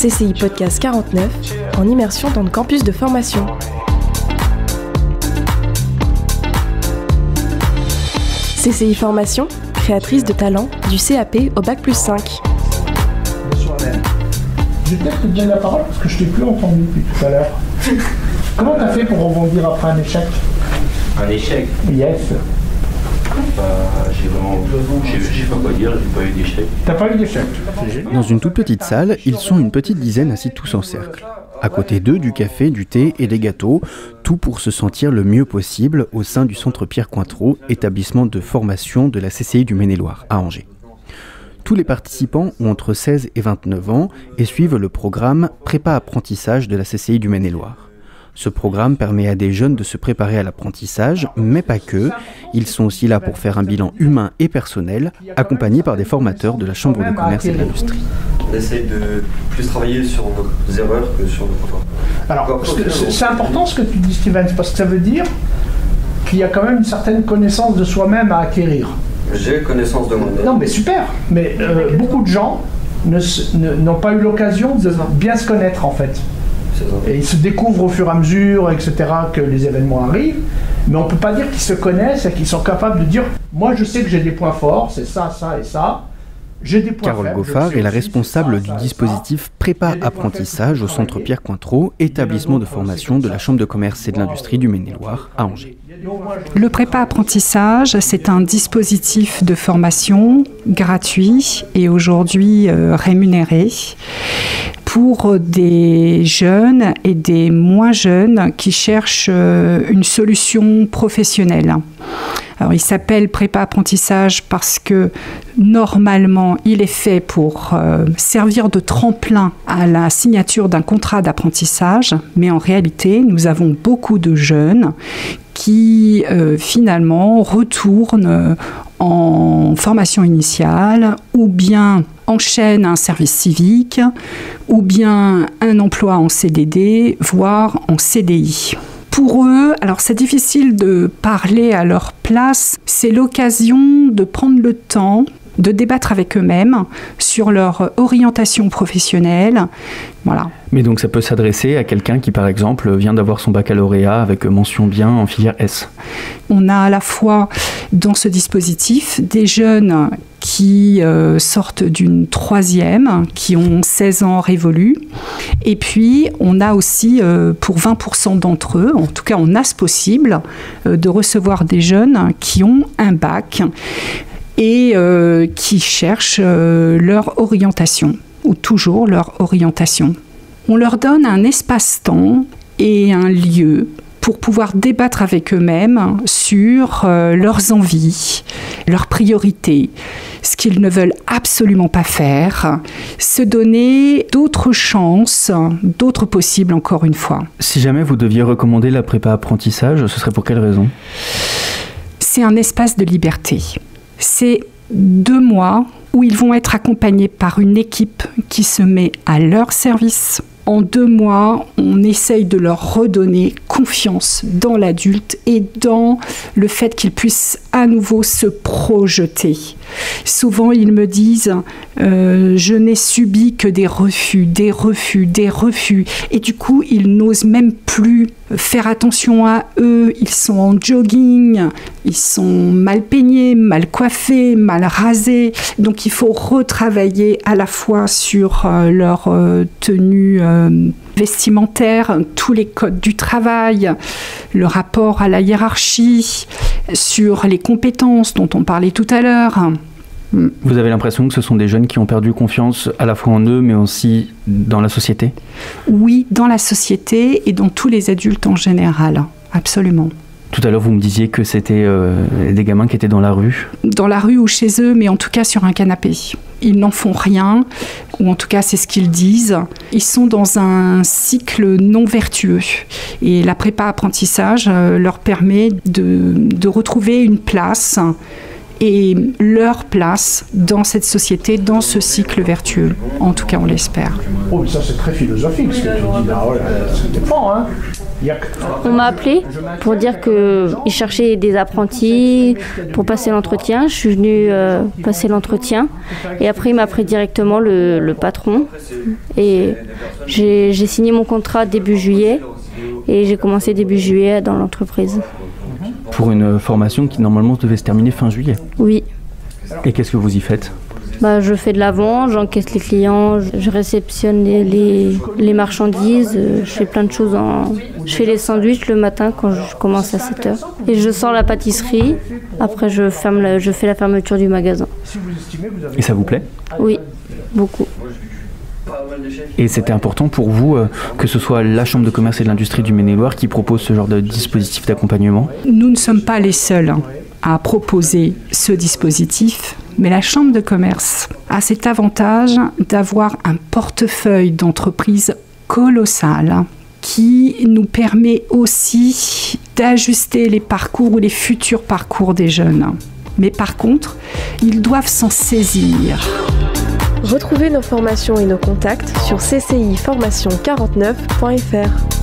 CCI Podcast 49, en immersion dans le campus de formation. CCI Formation, créatrice de talents du CAP au Bac+5. Je vais peut-être te donner la parole parce que je t'ai plus entendu depuis tout à l'heure. Comment t'as fait pour rebondir après un échec? Un échec? Yes. J'ai pas quoi dire, j'ai pas eu d'échec. T'as pas eu d'échec? Dans une toute petite salle, ils sont une petite dizaine assis tous en cercle. À côté d'eux, du café, du thé et des gâteaux, tout pour se sentir le mieux possible au sein du centre Pierre Cointreau, établissement de formation de la CCI du Maine-et-Loire, à Angers. Tous les participants ont entre 16 et 29 ans et suivent le programme Prépa-apprentissage de la CCI du Maine-et-Loire. Ce programme permet à des jeunes de se préparer à l'apprentissage, mais pas que. Ils sont aussi là pour faire un bilan humain et personnel, accompagnés par des formateurs de la Chambre de commerce et de l'industrie. On essaye de plus travailler sur nos erreurs que sur nos efforts. Alors, c'est important ce que tu dis, Steven, parce que ça veut dire qu'il y a quand même une certaine connaissance de soi-même à acquérir. J'ai connaissance de moi-même. Non, mais super. Mais beaucoup de gens n'ont pas eu l'occasion de bien se connaître, en fait. Et ils se découvrent au fur et à mesure, etc., que les événements arrivent. Mais on ne peut pas dire qu'ils se connaissent et qu'ils sont capables de dire « Moi, je sais que j'ai des points forts, c'est ça, ça et ça. J'ai des points faibles. » Carole Goffard est la responsable du dispositif Prépa-apprentissage au centre Pierre Cointreau, établissement de formation de la Chambre de commerce et de l'industrie du Maine-et-Loire à Angers. Le prépa-apprentissage, c'est un dispositif de formation gratuit et aujourd'hui rémunéré pour des jeunes et des moins jeunes qui cherchent une solution professionnelle. Alors, il s'appelle prépa-apprentissage parce que normalement, il est fait pour servir de tremplin à la signature d'un contrat d'apprentissage, mais en réalité, nous avons beaucoup de jeunes qui finalement retournent en formation initiale ou bien enchaînent un service civique ou bien un emploi en CDD, voire en CDI. Pour eux, alors c'est difficile de parler à leur place, c'est l'occasion de prendre le temps de débattre avec eux-mêmes sur leur orientation professionnelle. Voilà. Mais donc ça peut s'adresser à quelqu'un qui, par exemple, vient d'avoir son baccalauréat avec mention bien en filière S. On a à la fois dans ce dispositif des jeunes qui sortent d'une troisième, qui ont 16 ans révolus. Et puis, on a aussi, pour 20% d'entre eux, en tout cas on a ce possible, de recevoir des jeunes qui ont un bac et qui cherchent leur orientation, ou toujours leur orientation. On leur donne un espace-temps et un lieu pour pouvoir débattre avec eux-mêmes sur leurs envies, leurs priorités, ce qu'ils ne veulent absolument pas faire, se donner d'autres chances, d'autres possibles encore une fois. Si jamais vous deviez recommander la prépa-apprentissage, ce serait pour quelle raison ? C'est un espace de liberté. C'est 2 mois où ils vont être accompagnés par une équipe qui se met à leur service. En 2 mois, on essaye de leur redonner confiance dans l'adulte et dans le fait qu'ils puissent à nouveau se projeter. Souvent, ils me disent « je n'ai subi que des refus, des refus, des refus ». Et du coup, ils n'osent même plus faire attention à eux. Ils sont en jogging, ils sont mal peignés, mal coiffés, mal rasés. Donc, il faut retravailler à la fois sur leur tenue vestimentaire, tous les codes du travail, le rapport à la hiérarchie, sur les compétences dont on parlait tout à l'heure. Vous avez l'impression que ce sont des jeunes qui ont perdu confiance à la fois en eux, mais aussi dans la société ? Oui, dans la société et dans tous les adultes en général, absolument. Tout à l'heure, vous me disiez que c'était des gamins qui étaient dans la rue. Dans la rue ou chez eux, mais en tout cas sur un canapé. Ils n'en font rien, ou en tout cas c'est ce qu'ils disent. Ils sont dans un cycle non vertueux. Et la prépa-apprentissage leur permet de retrouver une place et leur place dans cette société, dans ce cycle vertueux. En tout cas, on l'espère. Oh, mais ça c'est très philosophique ce que tu dis là. Ça dépend, hein. On m'a appelé pour dire qu'ils cherchaient des apprentis pour passer l'entretien. Je suis venue passer l'entretien et après il m'a pris directement le patron et j'ai signé mon contrat début juillet et j'ai commencé début juillet dans l'entreprise. Pour une formation qui normalement devait se terminer fin juillet. Oui. Et qu'est-ce que vous y faites ? Je fais de la vente, j'encaisse les clients, je réceptionne les marchandises, je fais plein de choses. Je fais les sandwichs le matin quand je commence à 7h. Et je sors la pâtisserie, après je fais la fermeture du magasin. Et ça vous plaît ? Oui, beaucoup. Et c'était important pour vous que ce soit la Chambre de commerce et de l'industrie du Maine-et-Loire qui propose ce genre de dispositif d'accompagnement ? Nous ne sommes pas les seuls à proposer ce dispositif, mais la Chambre de commerce a cet avantage d'avoir un portefeuille d'entreprises colossal qui nous permet aussi d'ajuster les parcours ou les futurs parcours des jeunes. Mais par contre, ils doivent s'en saisir. Retrouvez nos formations et nos contacts sur cciformation49.fr.